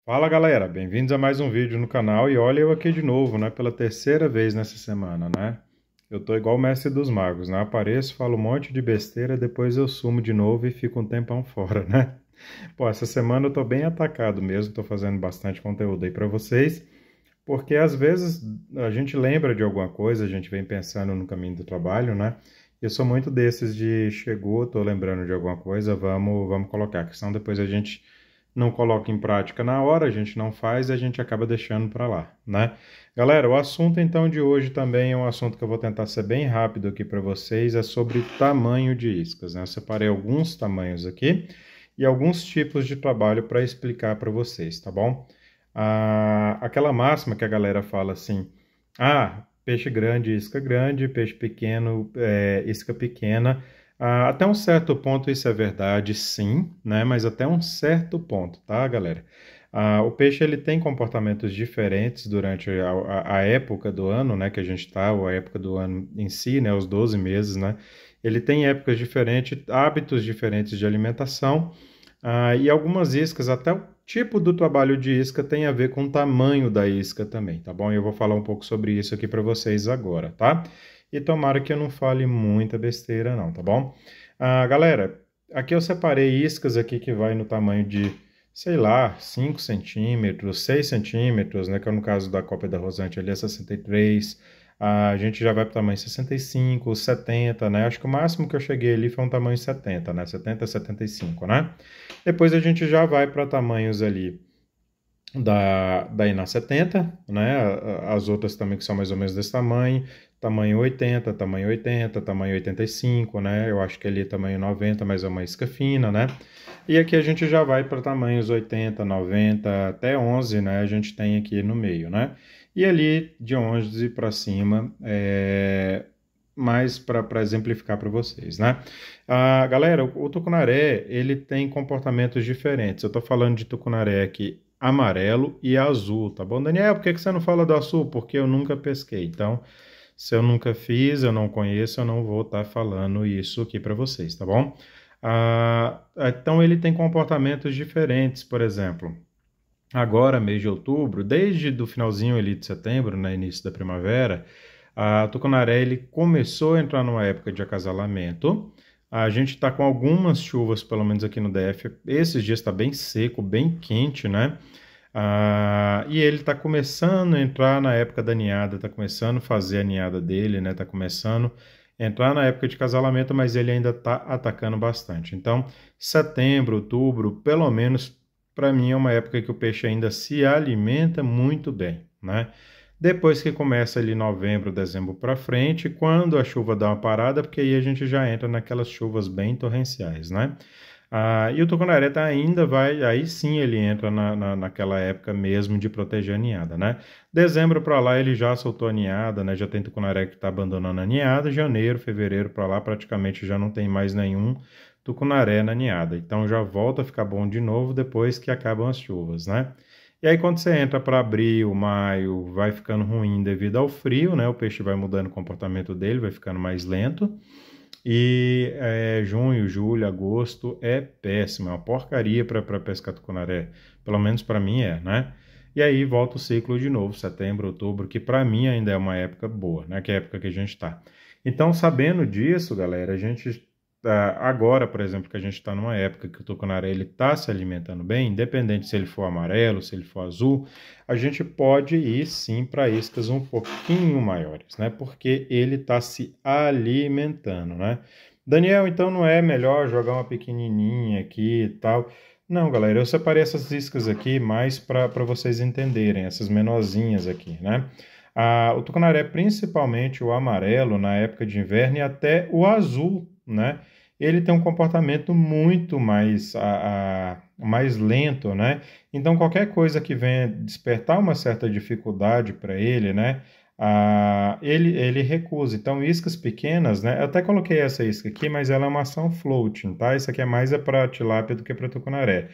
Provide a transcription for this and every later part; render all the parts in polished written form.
Fala galera, bem-vindos a mais um vídeo no canal e olha eu aqui de novo, né, pela terceira vez nessa semana, né? Eu tô igual o mestre dos magos, né? Apareço, falo um monte de besteira, depois eu sumo de novo e fico um tempão fora, né? Pô, essa semana eu tô bem atacado mesmo, tô fazendo bastante conteúdo aí pra vocês, porque às vezes a gente lembra de alguma coisa, a gente vem pensando no caminho do trabalho, né? Eu sou muito desses de chegou, tô lembrando de alguma coisa, vamos colocar, que senão depois a gente não coloca em prática na hora, a gente não faz e a gente acaba deixando para lá, né? Galera, o assunto então de hoje também é um assunto que eu vou tentar ser bem rápido aqui para vocês, é sobre tamanho de iscas, né? Eu separei alguns tamanhos aqui e alguns tipos de trabalho para explicar para vocês, tá bom? Aquela máxima que a galera fala assim, peixe grande, peixe pequeno, isca pequena. Até um certo ponto isso é verdade, sim, né? Mas até um certo ponto, tá, galera? O peixe ele tem comportamentos diferentes durante a época do ano, né, que a gente está, ou a época do ano em si, né, os 12 meses, né? Ele tem épocas diferentes, hábitos diferentes de alimentação, e algumas iscas, até o tipo do trabalho de isca tem a ver com o tamanho da isca também, tá bom? Eu vou falar um pouco sobre isso aqui para vocês agora, tá? E tomara que eu não fale muita besteira não, tá bom? Galera, aqui eu separei iscas aqui que vai no tamanho de, sei lá, 5 centímetros, 6 centímetros, né? Que é no caso da Copa da Rosante ali é 63. A gente já vai para o tamanho 65, 70, né? Acho que o máximo que eu cheguei ali foi um tamanho 70, né? 70, 75, né? Depois a gente já vai para tamanhos ali da Ina 70, né? As outras também que são mais ou menos desse tamanho 80, tamanho 85, né? Eu acho que ali é tamanho 90, mas é uma isca fina, né? E aqui a gente já vai para tamanhos 80, 90, até 11, né? A gente tem aqui no meio, né? E ali de 11 para cima, mais para exemplificar para vocês, né? Galera, o tucunaré, ele tem comportamentos diferentes. Eu estou falando de tucunaré aqui amarelo e azul, tá bom? Daniel, por que você não fala do azul? Porque eu nunca pesquei. Então, se eu nunca fiz, eu não conheço, eu não vou estar falando isso aqui para vocês, tá bom? Então, ele tem comportamentos diferentes, por exemplo. Agora, mês de outubro, desde do finalzinho ali de setembro, no início da primavera, a tucunaré ele começou a entrar numa época de acasalamento. A gente está com algumas chuvas, pelo menos aqui no DF. Esses dias está bem seco, bem quente, né? E ele está começando a entrar na época da ninhada, está começando a fazer a ninhada dele, né? Está começando a entrar na época de acasalamento, mas ele ainda está atacando bastante. Então, setembro, outubro, pelo menos para mim é uma época que o peixe ainda se alimenta muito bem, né? Depois que começa ali novembro, dezembro para frente, quando a chuva dá uma parada, porque aí a gente já entra naquelas chuvas bem torrenciais, né? E o tucunaré ainda vai, aí sim ele entra naquela época mesmo de proteger a ninhada, né? Dezembro para lá ele já soltou a ninhada, né? Já tem tucunaré que está abandonando a ninhada. Janeiro, fevereiro para lá praticamente já não tem mais nenhum tucunaré na ninhada. Então já volta a ficar bom de novo depois que acabam as chuvas, né? E aí quando você entra para abril, maio, vai ficando ruim devido ao frio, né? O peixe vai mudando o comportamento dele, vai ficando mais lento. E junho, julho, agosto é péssimo, é uma porcaria para pescar tucunaré. Pelo menos para mim é, né? E aí volta o ciclo de novo, setembro, outubro, que para mim ainda é uma época boa, né? Que é a época que a gente está. Então, sabendo disso, galera, a gente agora, por exemplo, que a gente está numa época que o tucunaré ele está se alimentando bem, independente se ele for amarelo, se ele for azul, a gente pode ir sim para iscas um pouquinho maiores, né? Porque ele está se alimentando, né? Daniel, então não é melhor jogar uma pequenininha aqui e tal? Não, galera, eu separei essas iscas aqui mais para vocês entenderem, essas menorzinhas aqui, né? O tucunaré, principalmente o amarelo, na época de inverno, e até o azul, né? Ele tem um comportamento muito mais lento, né? Então, qualquer coisa que venha despertar uma certa dificuldade para ele, né? Ele recusa. Então, iscas pequenas, né? Eu até coloquei essa isca aqui, mas ela é uma ação floating, tá? Isso aqui é mais para tilápia do que para tucunaré.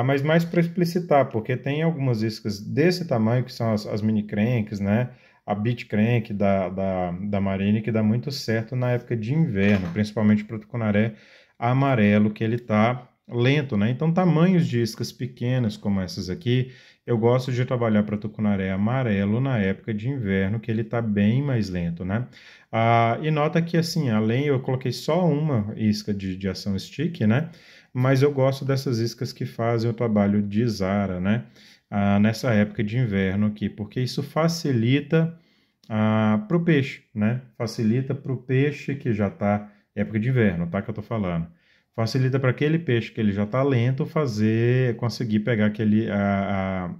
Mas mais para explicitar, porque tem algumas iscas desse tamanho, que são as mini cranks, né? A beach crank da Marine, que dá muito certo na época de inverno, principalmente para o tucunaré amarelo, que ele está lento, né? Então, tamanhos de iscas pequenas como essas aqui, eu gosto de trabalhar para tucunaré amarelo na época de inverno, que ele está bem mais lento, né? E nota que, assim, além, eu coloquei só uma isca de ação stick, né? Mas eu gosto dessas iscas que fazem o trabalho de Zara, né? Nessa época de inverno aqui, porque isso facilita para o peixe, né? Facilita para o peixe que já está, época de inverno, tá? Que eu estou falando. Facilita para aquele peixe que ele já está lento conseguir pegar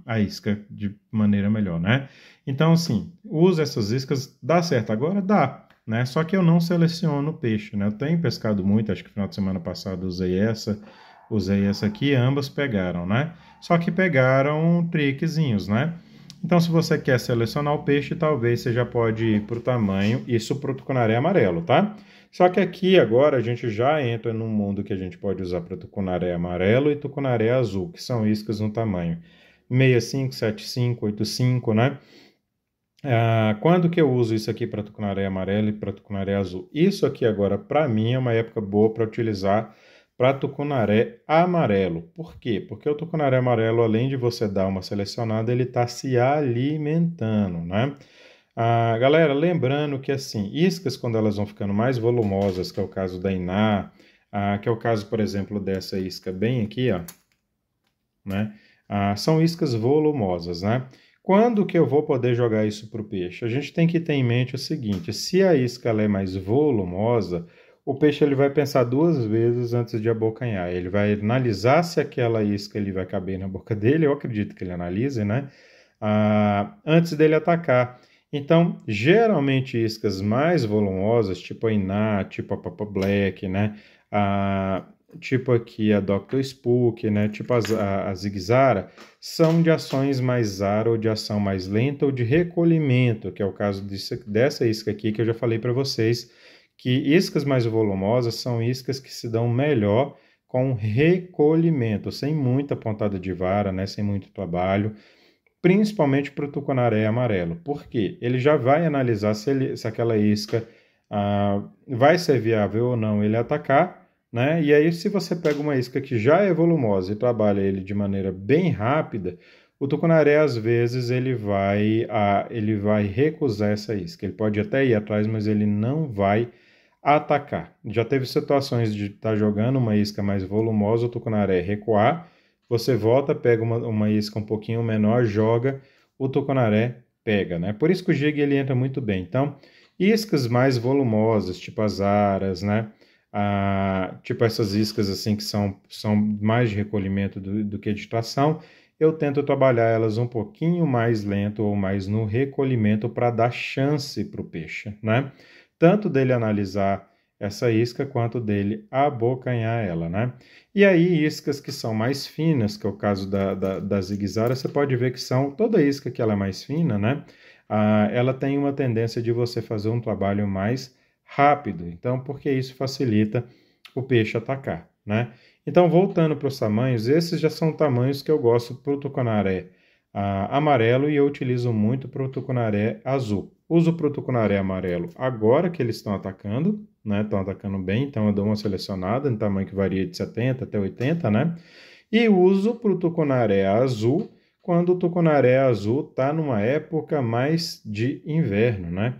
a isca de maneira melhor, né? Então, assim, usa essas iscas, dá certo agora? Dá, né? Só que eu não seleciono o peixe, né? Eu tenho pescado muito, acho que no final de semana passado usei essa aqui, ambas pegaram, né? Só que pegaram triquezinhos, né? Então, se você quer selecionar o peixe, talvez você já pode ir para o tamanho, isso para o tucunaré amarelo, tá? Só que aqui agora a gente já entra num mundo que a gente pode usar para tucunaré amarelo e tucunaré azul, que são iscas no tamanho 65, 75, 85, né? Quando que eu uso isso aqui para tucunaré amarelo e para tucunaré azul? Isso aqui agora, para mim, é uma época boa para utilizar para tucunaré amarelo. Por quê? Porque o tucunaré amarelo, além de você dar uma selecionada, ele está se alimentando, né? Galera, lembrando que assim, iscas quando elas vão ficando mais volumosas, que é o caso da Iná, que é o caso, por exemplo, dessa isca bem aqui, ó, né? São iscas volumosas, né? Quando que eu vou poder jogar isso para o peixe? A gente tem que ter em mente o seguinte, se a isca ela é mais volumosa, o peixe ele vai pensar duas vezes antes de abocanhar. Ele vai analisar se aquela isca ele vai caber na boca dele, eu acredito que ele analise, né? Antes dele atacar. Então, geralmente iscas mais volumosas, tipo a Iná, tipo a Papa Black, né? Tipo aqui a Dr. Spook, né? Tipo a Zig Zara, são de ações mais Zara ou de ação mais lenta ou de recolhimento, que é o caso dessa isca aqui que eu já falei para vocês, que iscas mais volumosas são iscas que se dão melhor com recolhimento, sem muita pontada de vara, né? Sem muito trabalho, principalmente para o tucunaré amarelo. Por quê? Ele já vai analisar se aquela isca vai ser viável ou não ele atacar, né? E aí, se você pega uma isca que já é volumosa e trabalha ele de maneira bem rápida, o tucunaré, às vezes, ele vai recusar essa isca. Ele pode até ir atrás, mas ele não vai atacar. Já teve situações de estar jogando uma isca mais volumosa, o tucunaré recuar, você volta, pega uma isca um pouquinho menor, joga, o tucunaré pega, né? Por isso que o jig ele entra muito bem. Então, iscas mais volumosas, tipo as aras, né? Tipo essas iscas assim que são mais de recolhimento do que de tração, eu tento trabalhar elas um pouquinho mais lento ou mais no recolhimento para dar chance para o peixe, né? Tanto dele analisar essa isca quanto dele abocanhar ela, né? E aí iscas que são mais finas, que é o caso da Zig Zara, você pode ver que toda isca que ela é mais fina, né? Ela tem uma tendência de você fazer um trabalho mais rápido, então porque isso facilita o peixe atacar, né? Então, voltando para os tamanhos, esses já são tamanhos que eu gosto para o tucunaré amarelo e eu utilizo muito para o tucunaré azul. Uso para o tucunaré amarelo agora que eles estão atacando, né? Estão atacando bem, então eu dou uma selecionada em tamanho que varia de 70 até 80, né? E uso para o tucunaré azul quando o tucunaré azul está numa época mais de inverno, né?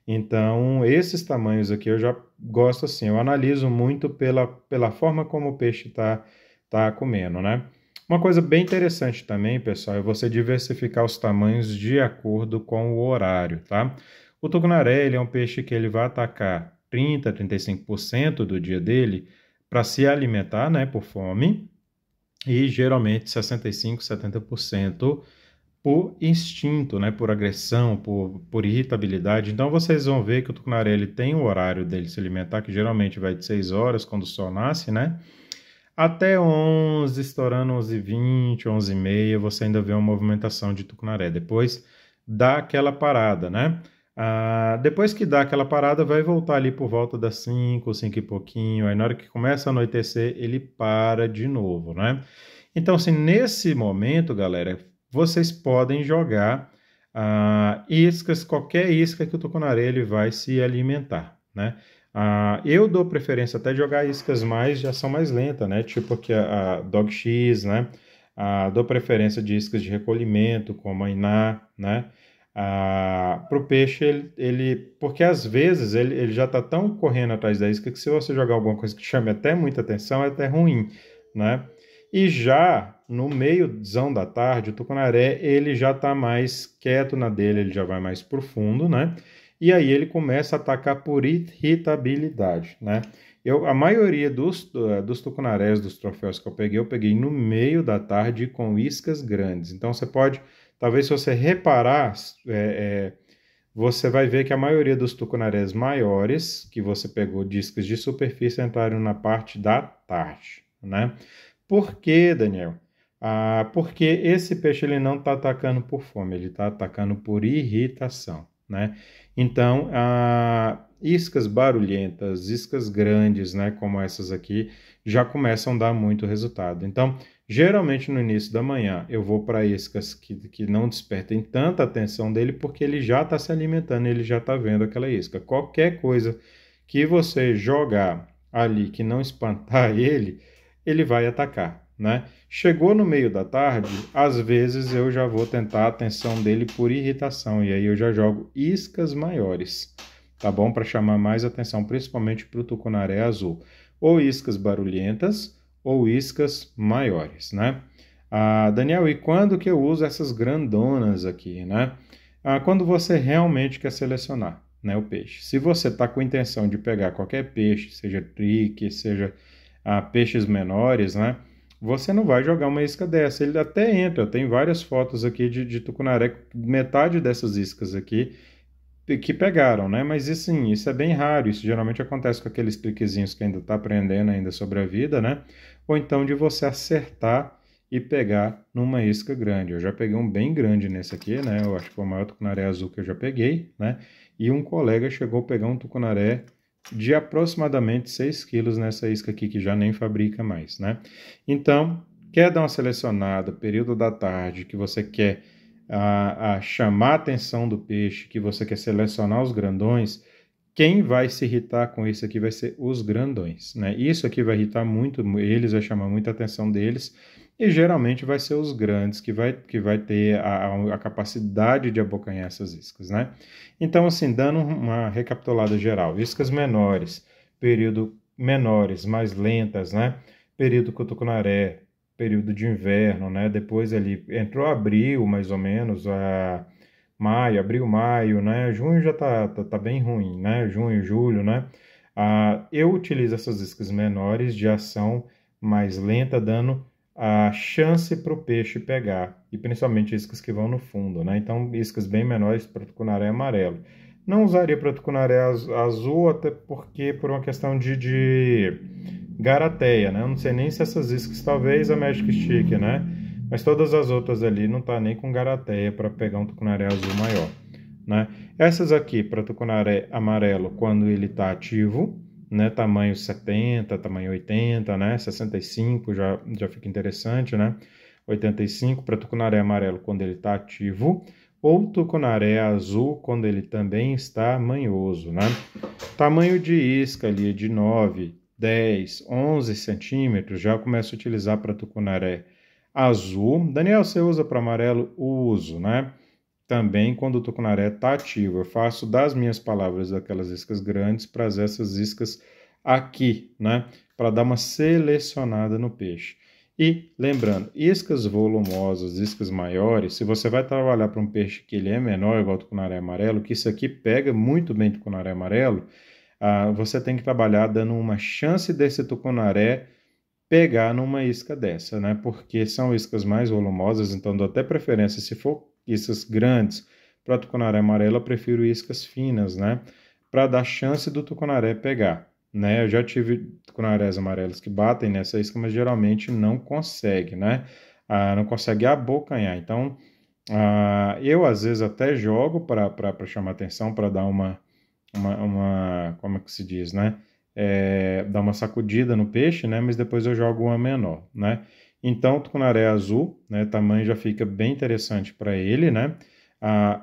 Então, esses tamanhos aqui eu já gosto assim, eu analiso muito pela forma como o peixe tá comendo, né? Uma coisa bem interessante também, pessoal, é você diversificar os tamanhos de acordo com o horário, tá? O tucunaré, ele é um peixe que ele vai atacar 30, 35% do dia dele para se alimentar, né, por fome, e geralmente 65, 70% por instinto, né, por agressão, por irritabilidade. Então vocês vão ver que o tucunaré ele tem o horário dele se alimentar, que geralmente vai de 6 horas, quando o sol nasce, né? Até 11, estourando 11h20, 11h30, você ainda vê uma movimentação de tucunaré. Depois dá aquela parada, né? Depois que dá aquela parada, vai voltar ali por volta das 5, 5 e pouquinho. Aí na hora que começa a anoitecer, ele para de novo, né? Então, assim, nesse momento, galera, vocês podem jogar iscas, qualquer isca que o tucunaré ele vai se alimentar, né? Eu dou preferência até de jogar iscas mais de ação mais lenta, né? Tipo aqui a Dog X, né? Dou preferência de iscas de recolhimento, como a Iná, né? Para o peixe, porque às vezes ele já está tão correndo atrás da isca que se você jogar alguma coisa que chame até muita atenção, é até ruim, né? E já no meiozão da tarde, o tucunaré, ele já está mais quieto na dele, ele já vai mais profundo, né? E aí ele começa a atacar por irritabilidade, né? A maioria dos tucunarés, dos troféus que eu peguei no meio da tarde com iscas grandes. Então você pode, talvez se você reparar, você vai ver que a maioria dos tucunarés maiores que você pegou de iscas de superfície entraram na parte da tarde, né? Por quê, Daniel? Porque esse peixe ele não está atacando por fome, ele está atacando por irritação, né? Então, iscas barulhentas, iscas grandes, né, como essas aqui, já começam a dar muito resultado. Então, geralmente no início da manhã, eu vou para iscas que não despertem tanta atenção dele, porque ele já está se alimentando, ele já está vendo aquela isca. Qualquer coisa que você jogar ali que não espantar ele vai atacar, né? Chegou no meio da tarde, às vezes eu já vou tentar a atenção dele por irritação, e aí eu já jogo iscas maiores, tá bom? Para chamar mais atenção, principalmente para o tucunaré azul. Ou iscas barulhentas, ou iscas maiores, né? Daniel, e quando que eu uso essas grandonas aqui, né? Quando você realmente quer selecionar, né, o peixe. Se você está com intenção de pegar qualquer peixe, seja trique, seja peixes menores, né? Você não vai jogar uma isca dessa. Ele até entra. Tem várias fotos aqui de tucunaré, metade dessas iscas aqui que pegaram, né? Mas isso é bem raro. Isso geralmente acontece com aqueles triquezinhos que ainda está aprendendo ainda sobre a vida, né? Ou então de você acertar e pegar numa isca grande. Eu já peguei um bem grande nesse aqui, né? Eu acho que foi o maior tucunaré azul que eu já peguei, né? E um colega chegou a pegar um tucunaré de aproximadamente 6 quilos nessa isca aqui, que já nem fabrica mais, né? Então, quer dar uma selecionada, período da tarde, que você quer chamar a atenção do peixe, que você quer selecionar os grandões, quem vai se irritar com isso aqui vai ser os grandões, né? Isso aqui vai irritar muito eles, vai chamar muita atenção deles, e geralmente vai ser os grandes que vai ter a capacidade de abocanhar essas iscas, né? Então, assim, dando uma recapitulada geral, iscas menores, período menores, mais lentas, né? Período cotucunaré, período de inverno, né? Depois ali entrou abril, mais ou menos, maio, abril, maio, né? Junho já tá bem ruim, né? Junho, julho, né? Eu utilizo essas iscas menores de ação mais lenta, dando a chance para o peixe pegar, e principalmente iscas que vão no fundo, né? Então, iscas bem menores para tucunaré amarelo. Não usaria para tucunaré azul, até porque por uma questão de garateia, né? Eu não sei nem se essas iscas, talvez a Magic Stick, né? Mas todas as outras ali não tá nem com garateia para pegar um tucunaré azul maior, né? Essas aqui para tucunaré amarelo, quando ele está ativo, né? Tamanho 70, tamanho 80, né? 65 já fica interessante, né? 85 para tucunaré amarelo quando ele está ativo, ou tucunaré azul quando ele também está manhoso, né? Tamanho de isca ali de 9, 10, 11 centímetros, já começo a utilizar para tucunaré azul. Daniel, você usa para amarelo? Uso, né? Também quando o tucunaré está ativo. Eu faço das minhas palavras aquelas iscas grandes para essas iscas aqui, né? Para dar uma selecionada no peixe. E lembrando, iscas volumosas, iscas maiores, se você vai trabalhar para um peixe que ele é menor, igual o tucunaré amarelo, que isso aqui pega muito bem tucunaré amarelo, você tem que trabalhar dando uma chance desse tucunaré pegar numa isca dessa, né? Porque são iscas mais volumosas, então dou até preferência, se for iscas grandes para tucunaré amarelo, eu prefiro iscas finas, né? Para dar chance do tucunaré pegar, né? Eu já tive tucunarés amarelos que batem nessa isca, mas geralmente não consegue, né? Não consegue abocanhar. Então, eu às vezes até jogo para chamar atenção, para dar uma, como é que se diz, né? Dar uma sacudida no peixe, né? Mas depois eu jogo uma menor, né? Então, o tucunaré azul, né? Tamanho já fica bem interessante para ele, né?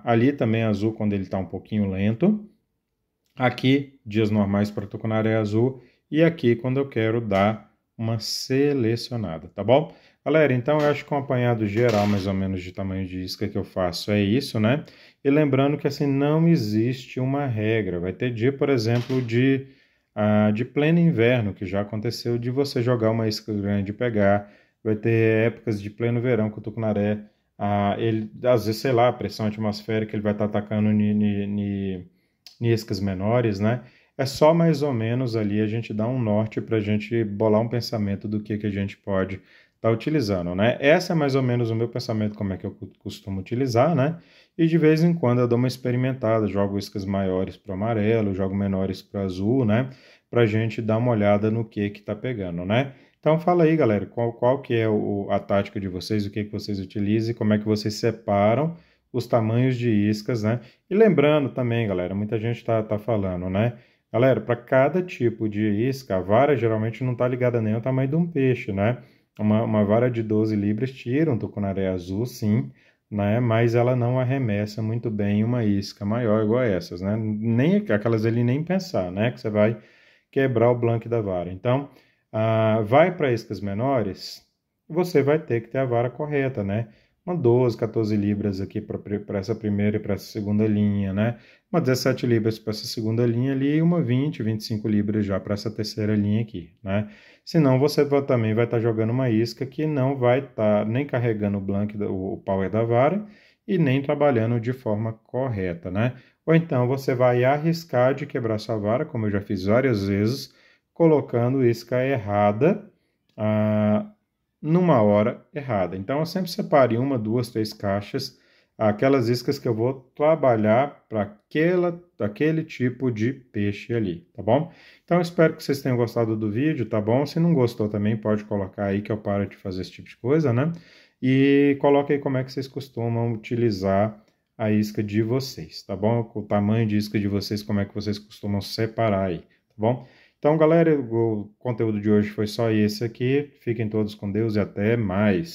Ali também azul quando ele está um pouquinho lento. Aqui, dias normais para tucunaré azul, e aqui quando eu quero dar uma selecionada, tá bom? Galera, então eu acho que um apanhado geral, mais ou menos, de tamanho de isca que eu faço é isso, né? E lembrando que assim, não existe uma regra. Vai ter dia, por exemplo, de pleno inverno, que já aconteceu, de você jogar uma isca grande e pegar. Vai ter épocas de pleno verão com o tucunaré. Ele, às vezes, sei lá, a pressão atmosférica, ele vai estar atacando iscas menores, né? É só mais ou menos ali a gente dar um norte para a gente bolar um pensamento do que a gente pode estar utilizando, né? Essa é mais ou menos o meu pensamento, como é que eu costumo utilizar, né? E de vez em quando eu dou uma experimentada, jogo iscas maiores para o amarelo, jogo menores para o azul, né? Para a gente dar uma olhada no que está pegando, né? Então fala aí, galera, qual que é a tática de vocês, o que vocês utilizam, como é que vocês separam os tamanhos de iscas, né? E lembrando também, galera, muita gente tá falando, né? Galera, para cada tipo de isca, a vara geralmente não está ligada nem ao tamanho de um peixe, né? Uma vara de 12 libras tira um tucunaré azul, sim, né? Mas ela não arremessa muito bem uma isca maior igual a essas, né? Nem aquelas ali nem pensar, né? Que você vai quebrar o blank da vara. Então, vai para iscas menores, você vai ter que ter a vara correta, né? Uma 12, 14 libras aqui para essa primeira e para essa segunda linha, né? Uma 17 libras para essa segunda linha ali e uma 20, 25 libras já para essa terceira linha aqui, né? Senão você também vai estar jogando uma isca que não vai estar nem carregando o blank, o power da vara e nem trabalhando de forma correta, né? Ou então você vai arriscar de quebrar sua vara, como eu já fiz várias vezes, colocando isca errada, ah, numa hora errada. Então eu sempre separo em uma, duas, três caixas aquelas iscas que eu vou trabalhar para aquele tipo de peixe ali, tá bom? Então eu espero que vocês tenham gostado do vídeo, tá bom? Se não gostou também pode colocar aí que eu paro de fazer esse tipo de coisa, né? E coloque aí como é que vocês costumam utilizar a isca de vocês, tá bom? O tamanho de isca de vocês, como é que vocês costumam separar aí, tá bom? Então, galera, o conteúdo de hoje foi só esse aqui. Fiquem todos com Deus e até mais.